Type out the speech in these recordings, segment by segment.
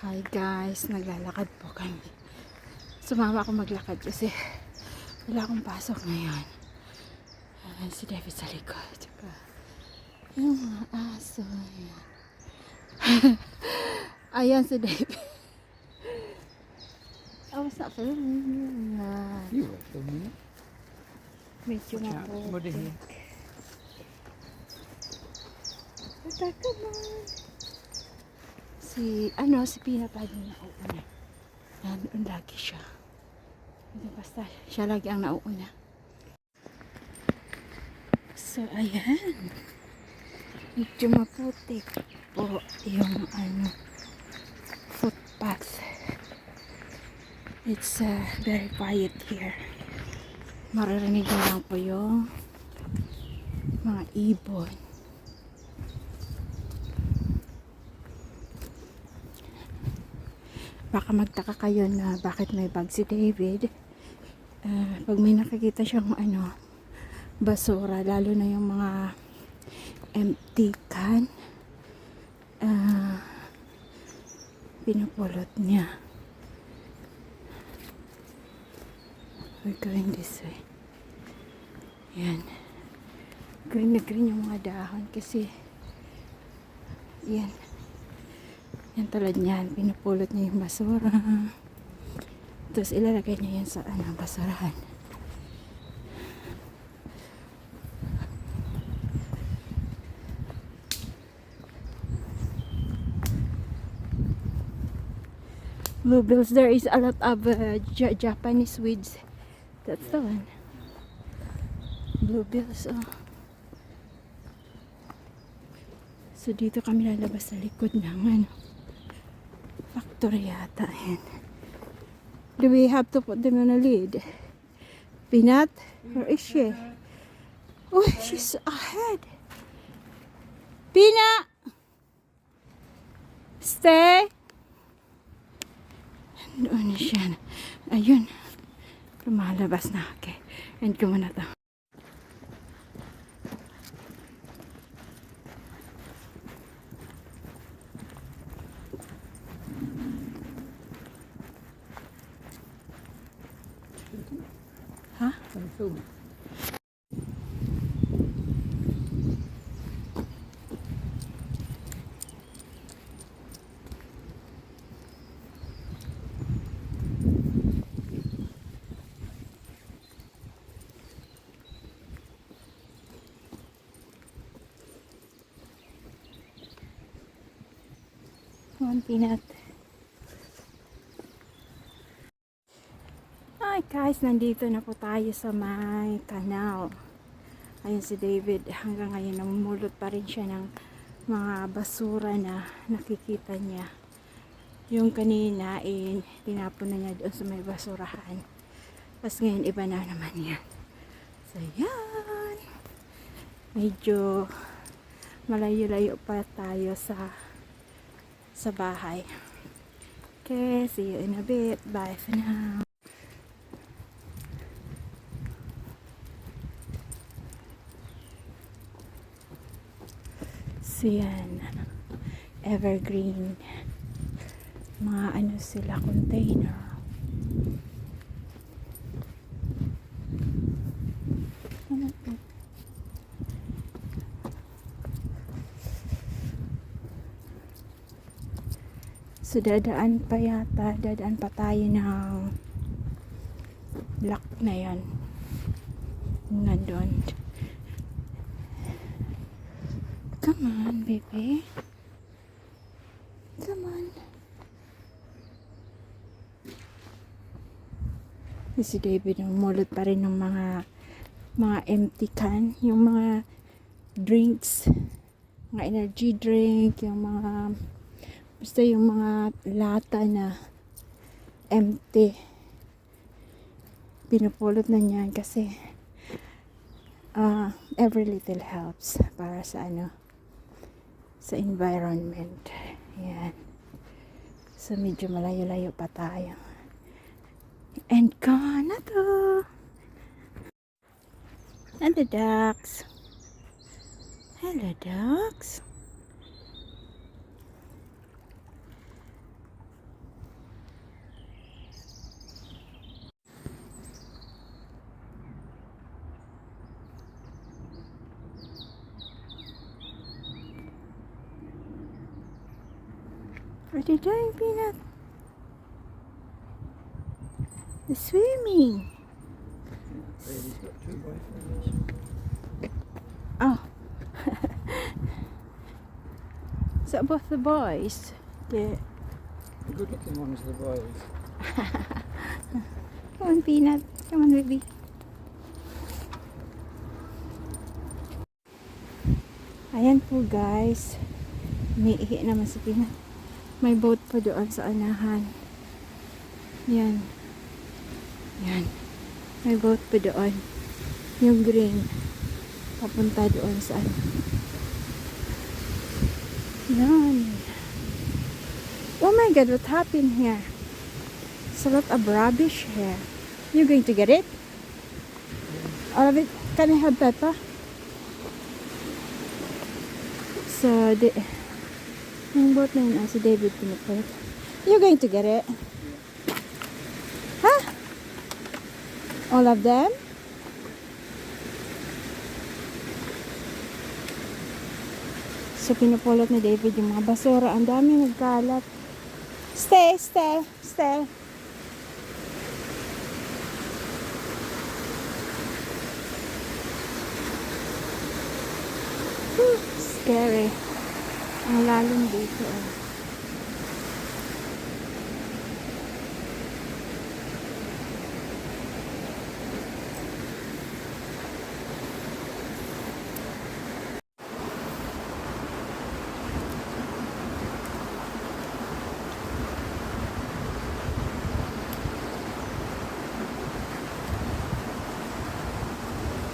Hi guys, naglalakad po kami. Sumama ako maglakad kasi wala akong pasok ngayon. Si David sa likod. Tsaka yung mga aso. Ayan, ayan si David. I was not filming. You were filming it. Medyo Watch out, somebody maputik. here. Come on. Si Peanut lagi nauuna. Nandun lagi siya. Basta siya lagi ang nauuna. So, ayan. Medyo maputik po yung footpath. It's very quiet here. Maririnig nyo lang po yung mga ibon. Baka magtaka kayo na bakit may bag si David. Pag may nakikita siyang basura, lalo na yung mga empty can, pinupulot niya. We're going this way. Yan. Green na green yung mga dahon kasi yan. Yan tulad niyan. Pinupulot niya yung basura. Tapos ilalagay niya yan sa basurahan. Bluebills, there is a lot of Japanese weeds. That's the one. Bluebills, oh. So dito kami lalabas sa likod ng factory yata. Ayan. Do we have to put them on a lid? Peanut? Where is she? Oh, she's ahead. Peanut! Stay! Doon siya. Ayun. Lumalabas na. Okay. End ko muna to. Ha? I'm filming. One peanut. Hi guys, nandito na po tayo sa may canal. Ayun si David, hanggang ngayon namumulot pa rin siya ng mga basura na nakikita niya. Yung kanina tinapon na niya doon sa may basurahan. Tapos ngayon iba na naman yan. So yan. Medyo malayo-layo pa tayo sa bahay. Okay, see you in a bit. Bye for now. So yan, evergreen, mga sila, container. So dadaan pa tayo ng block na yan. Nandun. Come on, baby. Come on. Si David namulot pa rin ng mga empty can, yung mga drinks, mga energy drink, yung mga basta yung mga lata na empty. Pinupulot na niyan kasi every little helps para sa sa environment. Yan. So medyo malayo-layo pa tayo. And gone na to. Hello ducks. Hello ducks. What are you doing, Peanut? The swimming. Baby's got two boyfriends. Oh. So both the boys. The The good looking ones are the boys. Come on, Peanut. Come on, baby. Ayan po, guys. Umiihi naman si Peanut. May boat pa doon sa anahan. Yan. Yan. May boat pa doon. Yung green. Papunta doon sa ano. Yan. Oh my God, what happened here? It's a lot of rubbish here. You going to get it? All of it? Can I have Peppa? So, yung boat na yun, si David pinupulit. You going to get it? Huh? All of them? So, pinupulot ni David yung mga basura. Ang dami nagkalat. Stay, stay, stay. Scary. Ang lalim dito.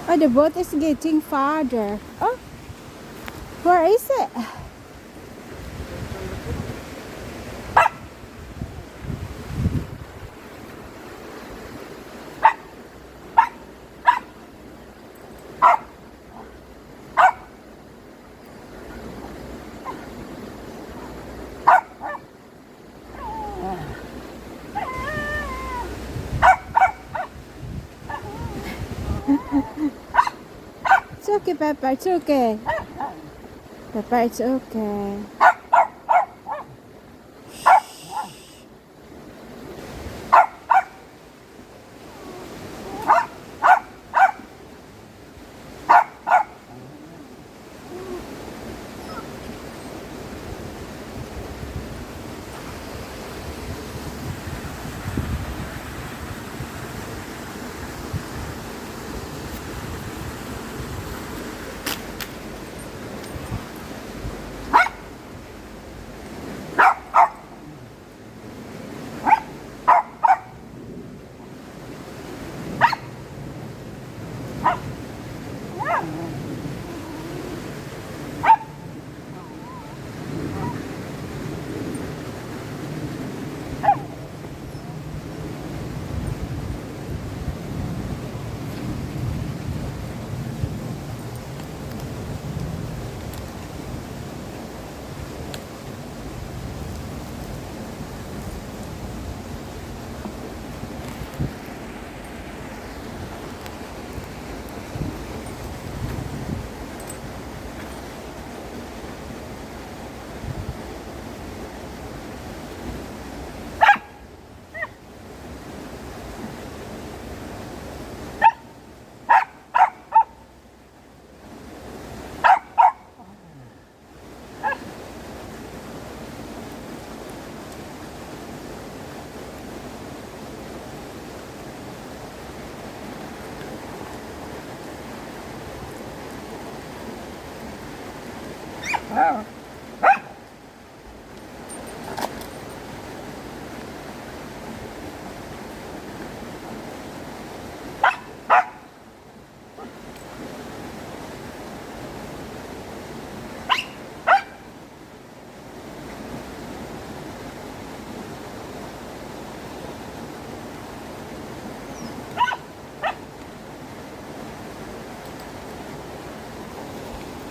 Oh, the boat is getting farther. Oh, where is it? It's okay, Peppa. It's okay. Peppa, it's okay.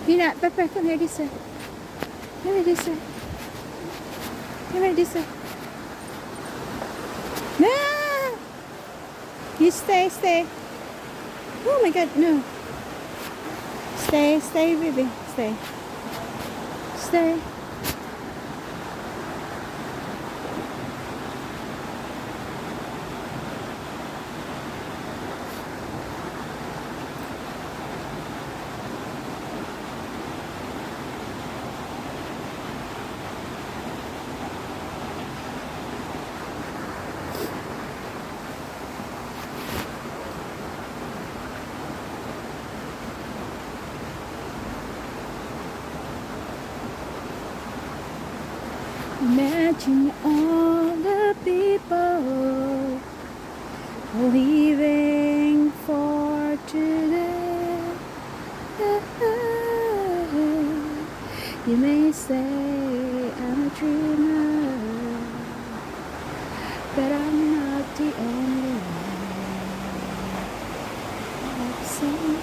Peanut, Peppa, come here this way. Come here this way. Come here this way. No! You stay, stay. Oh my God, no. Stay, stay, baby. Stay. Stay. Imagine all the people leaving for today. You may say I'm a dreamer, but I'm not the only one. I've seen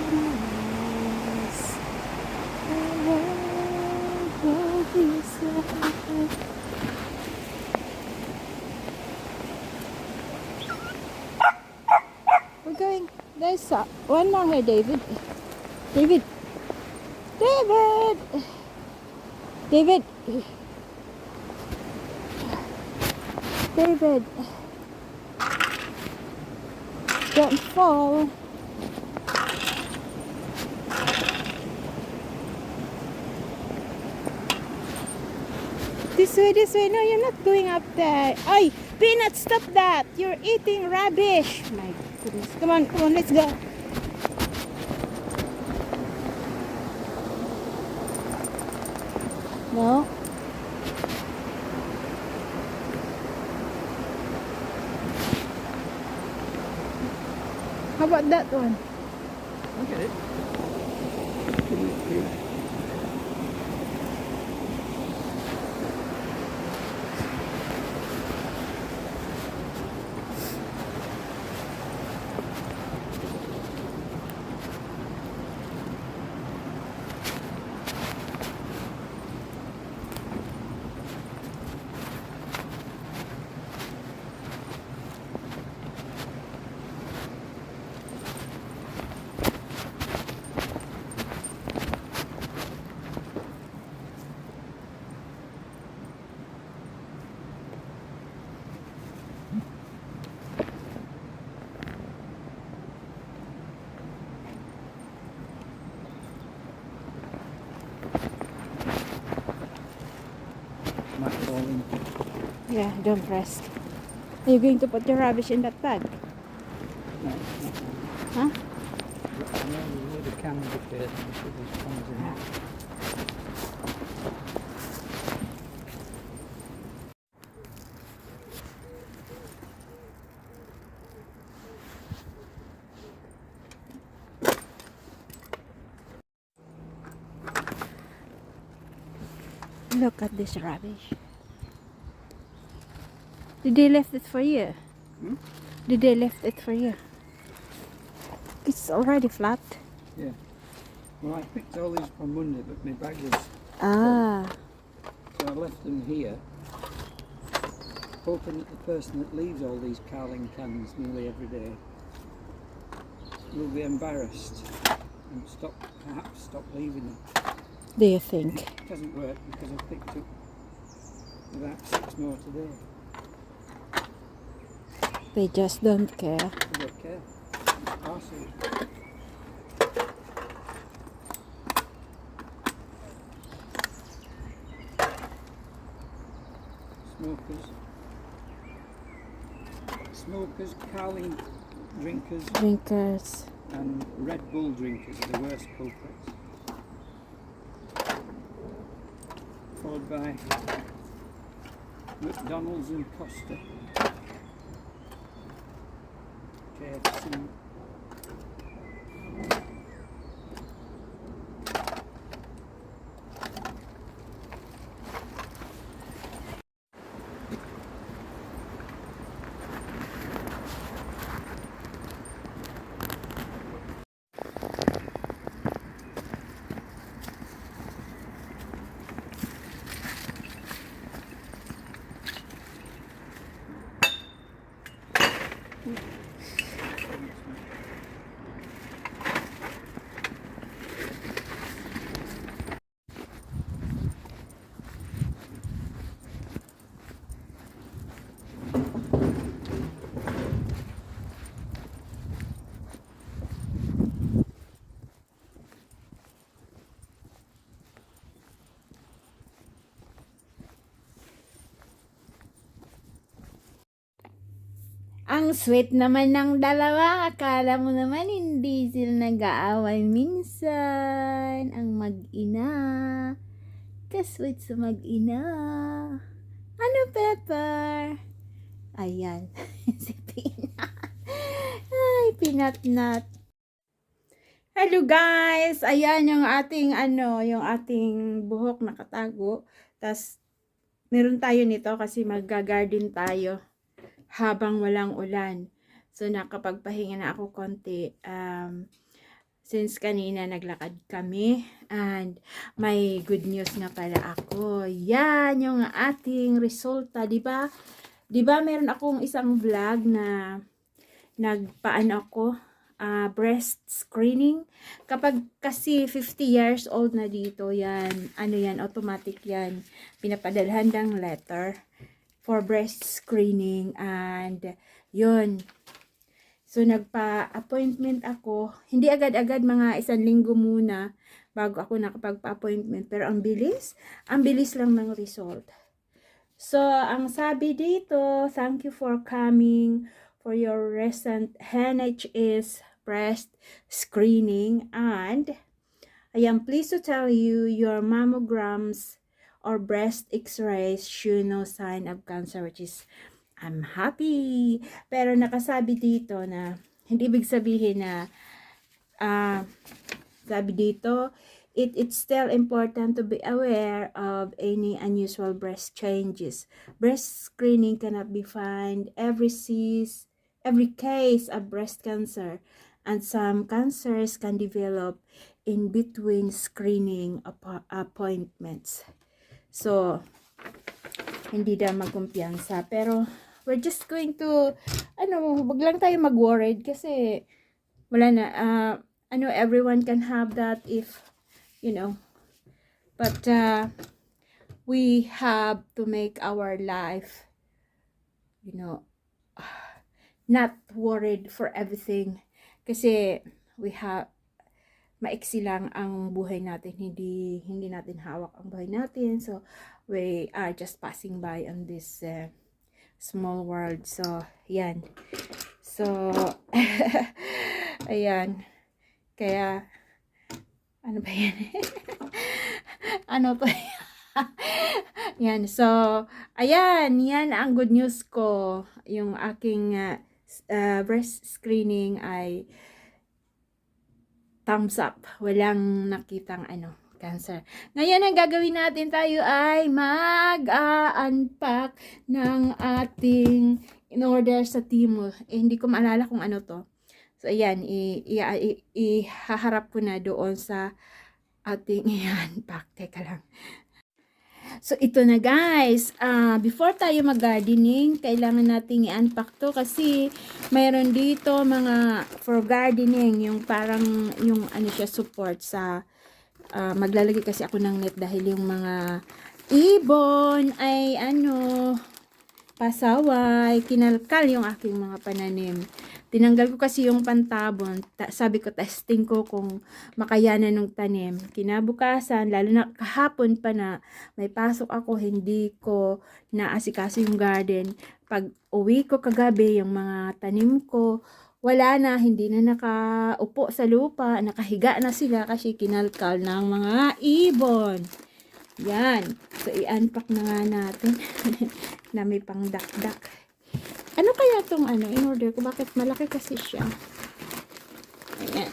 timeless. The world will be sad. We're going. There's one more here, David. David. David. David. David. Don't fall. This way, this way. No, you're not going up there. Ay, Peanut, stop that. You're eating rubbish. My goodness. Come on, let's go. No. How about that one? Look at it. Might fall in. Yeah, don't press. Are you going to put your rubbish in that bag? No, it's not. Huh? But I know the other cans up there, so there's cans in it. Look at this rubbish. Did they left it for you? Hmm? Did they left it for you? It's already flat. Yeah. Well, I picked all these on Monday, but my bag was Ah. so I left them here, hoping that the person that leaves all these Carling cans nearly every day will be embarrassed and perhaps stop leaving them. Do you think? It hasn't worked because I picked up about 6 more today. They just don't care. I don't care. Parcel. Smokers, Carling drinkers Drinkers. and Red Bull drinkers are the worst culprits. Followed by McDonald's and Costa. KFC. Ang sweet naman ng dalawa. Akala mo naman hindi sila nag-aaway minsan. Ang mag-ina. Kasweet sa mag-ina. Ano, Pepper? Ayan. Si Peanut. Ay, Peanut Nut. Hello guys! Ayan yung ating yung ating buhok nakatago. Tas meron tayo nito kasi magga-garden tayo habang walang ulan. So nakapagpahinga na ako konti. Since kanina naglakad kami and may good news nga pala ako. Yan yung ating resulta, 'di ba? 'Di ba meron akong isang vlog na nagpaano ako breast screening. Kapag kasi 50 years old na dito, yan, yan, automatic yan. Pinapadalhan ng letter for breast screening and yun. So, nagpa-appointment ako. Hindi agad-agad, mga 1 linggo muna bago ako nakapagpa-appointment. Pero ang bilis lang ng result. So, ang sabi dito, thank you for coming for your recent NHS breast screening, and I am pleased to tell you your mammograms or breast x-rays show no sign of cancer, which is I'm happy. Pero nakasabi dito na hindi ibig sabihin na sabi dito, it's still important to be aware of any unusual breast changes. Breast screening cannot be found every case of breast cancer, and some cancers can develop in between screening appointments. So, hindi daw magkumpiyansa. Pero, we're just going to, wag lang tayo mag-worried kasi wala na, everyone can have that if, but we have to make our life, not worried for everything. Kasi we have, maiksi lang ang buhay natin, hindi natin hawak ang buhay natin. So, we are just passing by on this small world. So, yan. So, ayan. Kaya, ano ba yan? Ano to? Yan. So, ayan. Yan ang good news ko. Yung aking breast screening ay thumbs up. Walang nakitang cancer. Ngayon, ang gagawin natin, tayo ay mag-unpack ng ating in order sa Temu. Hindi ko maalala kung ano to. So, ayan, ihaharap ko na doon sa ating i-unpack. Teka lang. So, ito na guys. Before tayo mag-gardening, kailangan nating i-unpack to kasi mayroon dito mga for gardening, yung parang, yung siya, support sa, maglalagay kasi ako ng net dahil yung mga ibon ay pasaway, kinalkal yung aking mga pananim. Tinanggal ko kasi yung pantabon. Sabi ko, testing ko kung makayanan ng tanim. Kinabukasan, lalo na kahapon pa na may pasok ako, hindi ko naasikaso yung garden. Pag uwi ko kagabi, yung mga tanim ko, wala na, hindi na nakaupo sa lupa, nakahiga na sila kasi kinalkal ng mga ibon. Yan. So, i-unpack na nga natin na may pangdakdak. Ano kaya itong in order ko? Bakit malaki kasi siya? Ayan.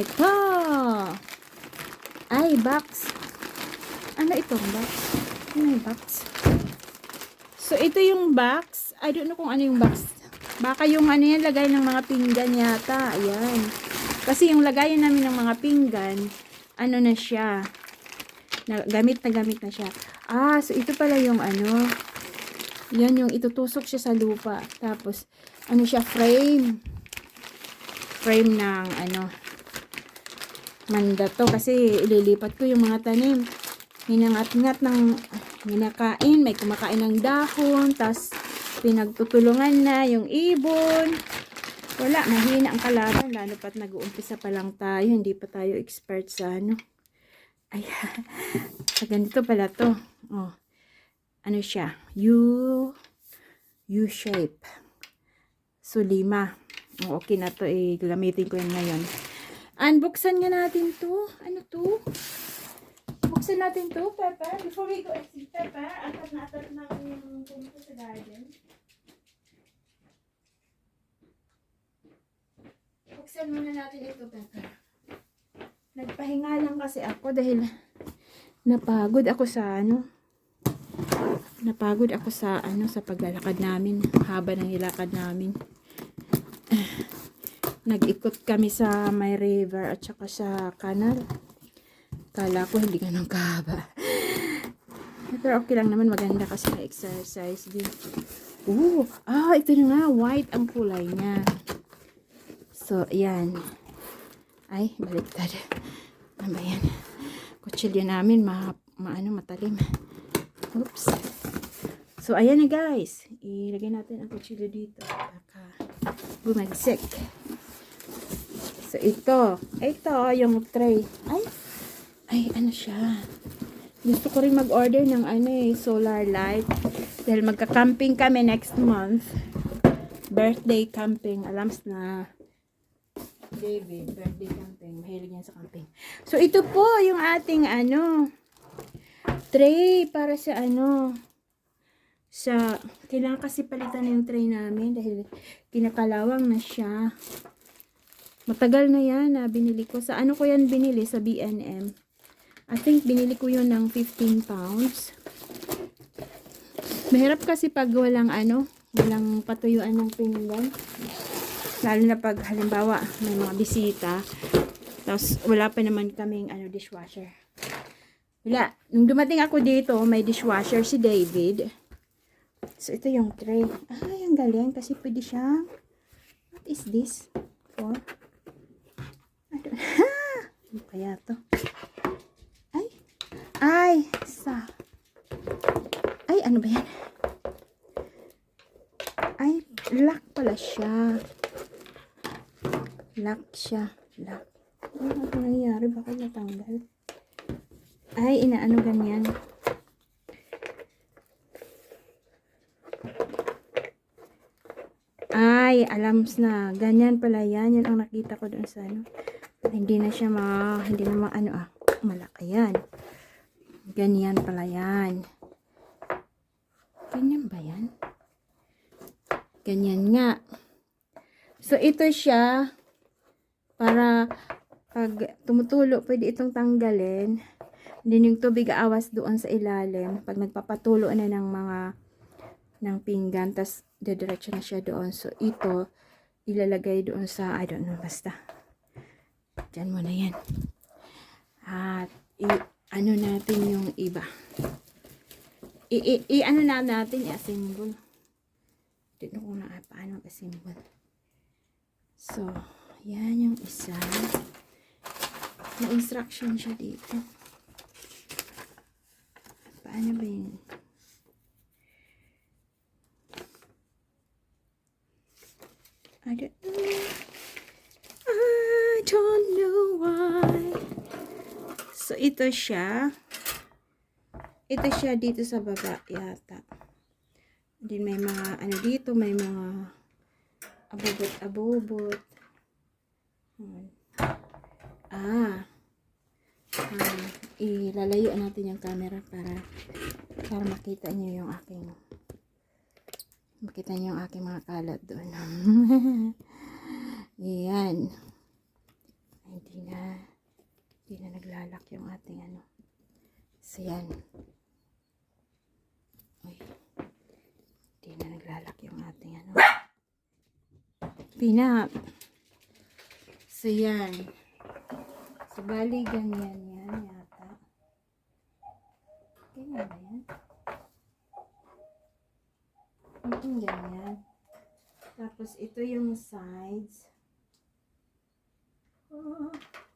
Ito. Ay, box. Ano itong box? Ano yung box? So, ito yung box. I don't know kung ano yung box. Baka yung yan, lagay ng mga pinggan yata. Ayan. Kasi yung lagayan namin ng mga pinggan, na siya. Gamit na siya. So ito pala yung yan yung itutusok siya sa lupa. Tapos, siya, frame. Frame ng manda to. Kasi ililipat ko yung mga tanim. Hinangat-ngat ng hinakain. May kumakain ng dahon. Tapos, pinagtutulungan na yung ibon. Wala, mahina ang kalaban, lalo pat nag-uumpisa pa lang tayo, hindi pa tayo expert sa Ay, ganito pala to. Siya, U shape. So, 5. Okay na to. Gamitin ko yan ngayon. Unboxan nga natin to. Ano to? Buksan natin to, Pepper. Before we go, Pepper, atat na yung pumunta sa garden. Buksan muna natin ito, Pepper. Nagpahinga lang kasi ako dahil napagod ako sa sa paglalakad namin. Haba ng ilakad namin. Nag-ikot kami sa may river at saka sa canal. Kala ko hindi ganun kahaba. Pero okay lang naman, maganda kasi na-exercise din. Ito na nga, white ang kulay niya. So, ayan. Ay, baliktad. Ano ba yan? Kutsilyo namin, matalim. Oops. So, ayan na guys. Ilagay natin ang kutsilyo dito. Baka bumagsik. So, ito yung tray. Ay, ano siya? Gusto ko rin mag-order ng solar light. Dahil magka-camping kami next month. Birthday camping. Alams na David, birthday camping. Mahilig yan sa camping. So, ito po yung ating tray para sa kailangan kasi palitan yung tray namin dahil kinakalawang na siya. Matagal na yan na binili ko. Sa ko yan binili? Sa B&M. I think binili ko yun ng 15 pounds. Mahirap kasi pag walang patuyuan ng pinggan. Lalo na pag halimbawa may mga bisita. Tapos wala pa naman kaming dishwasher. Wala. Nung dumating ako dito, may dishwasher si David. So ito yung tray. Ang galing kasi pwede siyang, what is this for? Ano kaya to? Ano ba yan? Lock pala siya. Lock siya. Lock. Ano nangyayari? Bakit natanggal? Inaano ganyan. Alams na. Ganyan pala yan. Yan ang nakita ko doon sa Hindi na siya malaki yan. Ganyan pala yan. Ganyan ba yan? Ganyan nga. So, ito siya para pag tumutulo, pwede itong tanggalin. Then, yung tubig aawas doon sa ilalim. Pag nagpapatulo na ng pinggan, tas dediretso na siya doon. So, ito, ilalagay doon sa, I don't know, basta. Diyan mo na yan. At, natin yung iba. Natin, i-assemble. Dito ko na paano mag-assemble. So, yan yung isa. May instruction siya dito. Paano ba yun? I don't know why. So, ito siya. Ito siya dito sa baba yata. Din may mga dito, may mga abubot. Ilalayo natin yung camera para makita niyo yung aking mga kalat doon. Yan. Hindi na naglalak yung ating So, yan. Hindi na naglalak yung ating pinap. So, yan. So, bali, ganyan yan yata. Ganyan ba yan? Ganyan. Tapos, ito yung sides.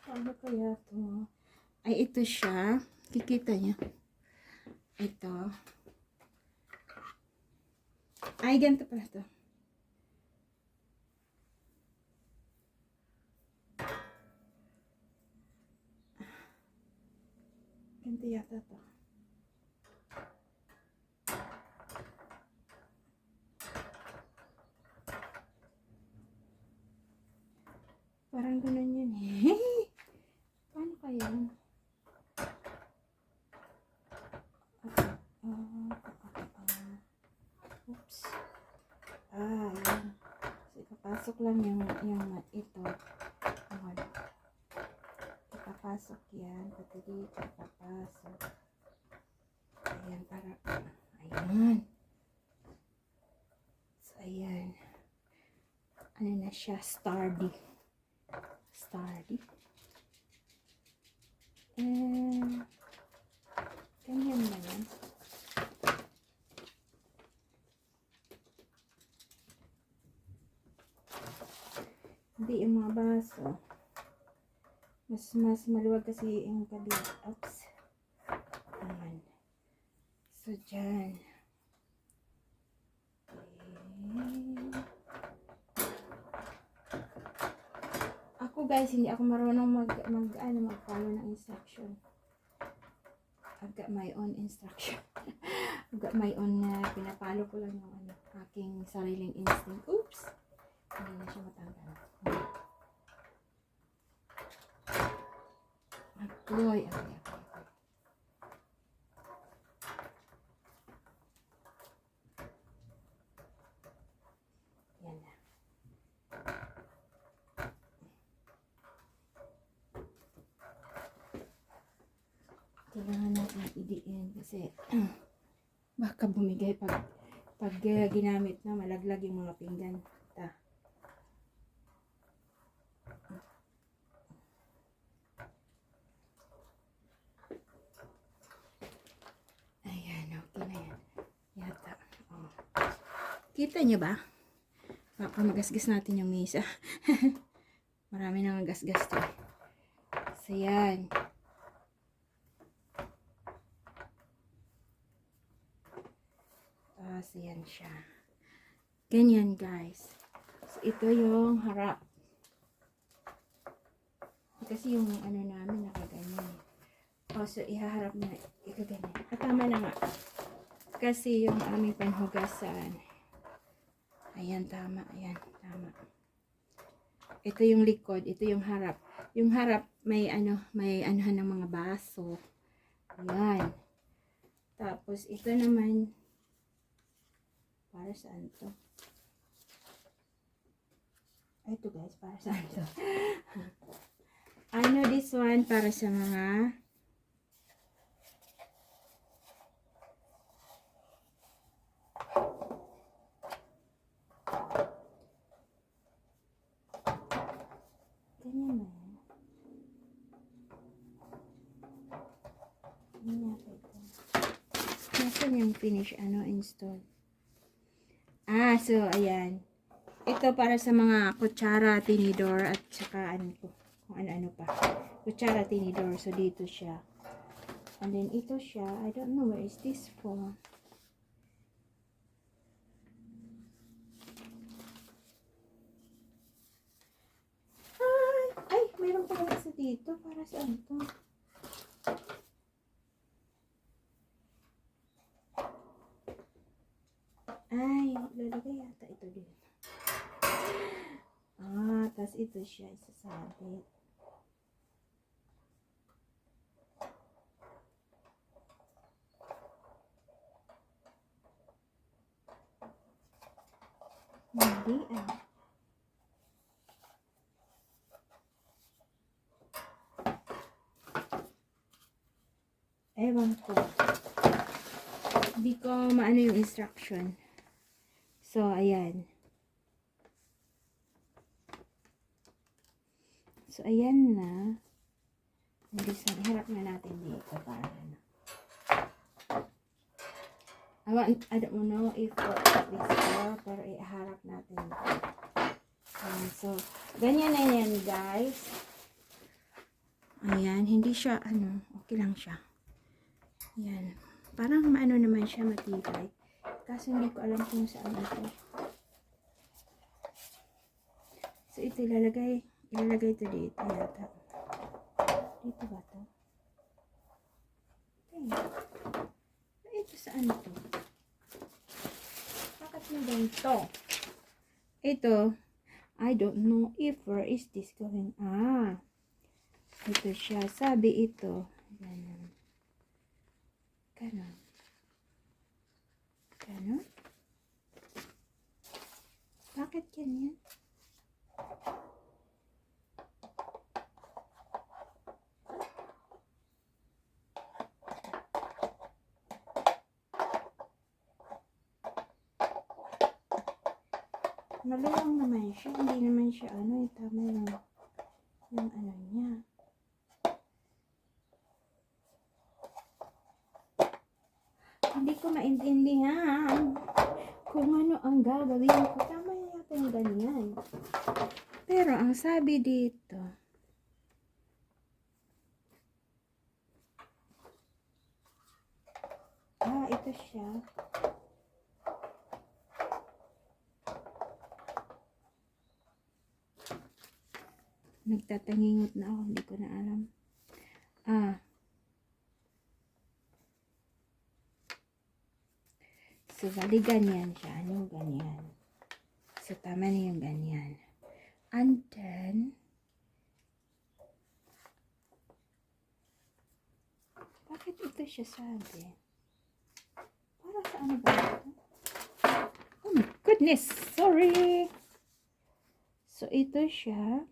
Ano kaya to? Ito siya. Kikita niya. Ito. Ganito pala to. Ganito yata to. Parang ganun yun eh. Paano kaya? Oops. Yan. So, ipapasok lang yung ito. Ayan. Ipapasok yan. Pati dito, ipapasok. Ayan, para, ayan. So, ayan. Ano na siya? Sturdy. Sturdy. Ganyan ba yan? Hindi yung mga baso. Mas maluwag kasi yung kabila. Oops. Ayan. So, dyan. Okay. Ako guys, hindi ako marunong mag-follow ng instruction. I've got my own instruction. I've got my own pinapalo ko lang yung aking sariling instinct. Oops! Hindi na siya matanggal. Agoy. Okay. Yan na. Kailangan natin idiin kasi baka bumigay pag ginamit na, malaglag yung mga pinggan. Ayan, okay na yan. Yata. Oh. Kita nyo ba? Baka magasgas natin yung mesa. Marami nang gasgas to. So, yan. So, yan siya. Ganyan, guys. So, ito yung harap. Kasi yung namin nakaganyan. So, ihaharap na. Ikaganyan. At tama na nga. Kasi yung aming panhugasan. Ayan, tama. Ayan, tama. Ito yung likod. Ito yung harap. Yung harap, may anuhan ng mga baso. Ayan. Tapos, ito naman, para saan to? Ito guys, para saan to? This one, para sa mga ganyan na yan. Ganyan yata ito. Nasaan yung finish, install? So, ayan. Ito para sa mga kutsara, tinidor, at saka kung ano pa. Kutsara, tinidor. So, dito siya. And then, ito siya. I don't know where is this for. Ay, mayroon pa isa dito. Para saan to? Ay, lalagay yata ito din. Tas ito siya isasabit. Hindi ewan ko. Hindi ko maano yung instruction. So, ayan. So, ayan na. Iharap na natin dito para I don't know if what this for, pero iharap natin dito. So, ganyan na yan, guys. Ayan, hindi siya, okay lang siya. Ayan. Parang naman siya, matibay. Kaso hindi ko alam kung saan ito. So, ito ilalagay ito dito yata. Dito ba to? Ito saan to? Bakit mo ganito? Ito, I don't know if where is this going. Ito siya. Sabi ito. Ganon. Ganon. Ganon. Bakit ganyan? Maluwang naman siya. Hindi naman siya tama yung ano niya. Hindi ko maintindihan kung ano ang gagawin ko. Tama yata yung ganyan. Pero ang sabi dito, ito siya. Nagtatangingot na ako, hindi ko na alam. So, bali ganyan siya. Yung ganyan. So, tama na yung ganyan. And then, bakit ito siya sabi? Para sa ano ba ito? Oh my goodness! Sorry! So, ito siya.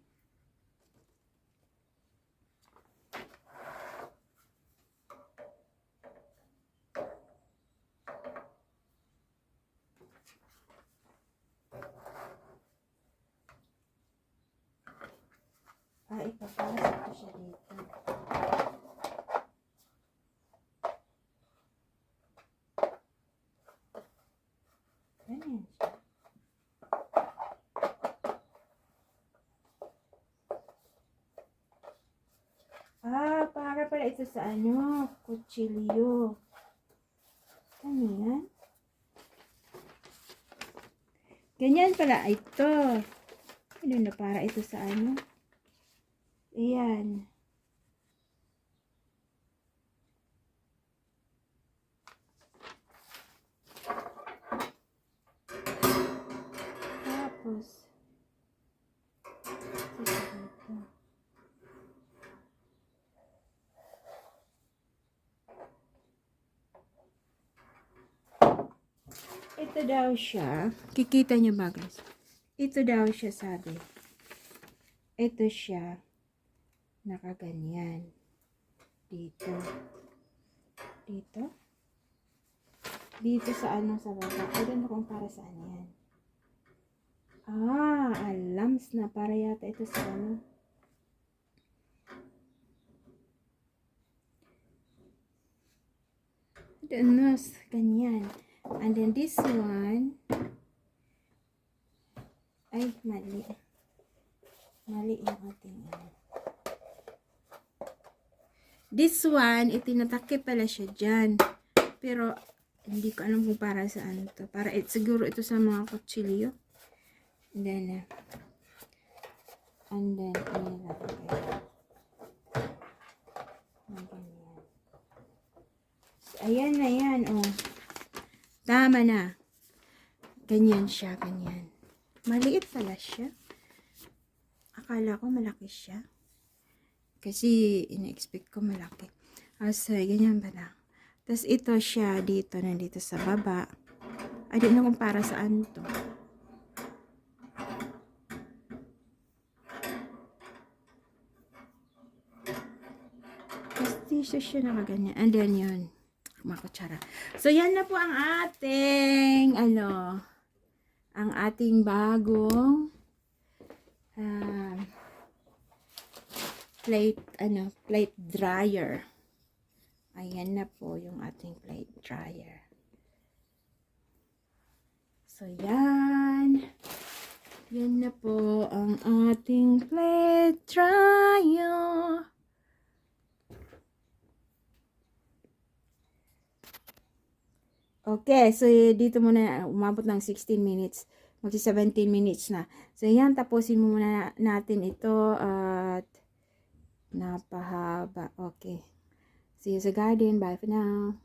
Ipapasok ko siya dito. Ganyan siya. Para pala ito sa kutsilyo. Ganyan. Ganyan pala ito. Ano na para ito sa Ayan. Tapos, ito daw siya. Kikita niyo ba guys? Ito daw siya sabi. Ito siya. Nakaganyan. Dito. Dito. Dito sa sa baba. I don't know kung para saan yan. Alams na. Para yata ito sa the nose. Ganyan. And then this one. Ay, mali. Mali yung ating This one, itinatakip pala siya dyan. Pero, hindi ko alam kung para saan to. Para siguro ito sa mga kutsilyo. And then, so, ayan na yan, Tama na. Ganyan siya, ganyan. Maliit pala siya. Akala ko malaki siya. Kasi, ina-expect ko malaki. So, ganyan ba na? Tapos, ito siya dito, nandito sa baba. I don't know kung para saan to. Tapos, dito siya nakaganyan. And then, yun. Kumakutsara. So, yan na po ang ating, ang ating bagong plate dryer. Ayan na po yung ating plate dryer. So, yan. Yan na po ang ating plate dryer. Okay, so dito muna umabot ng 16 minutes. Magsi 17 minutes na. So, yan. Tapusin muna natin ito at napahaba. Okay. See you sa garden. Bye for now.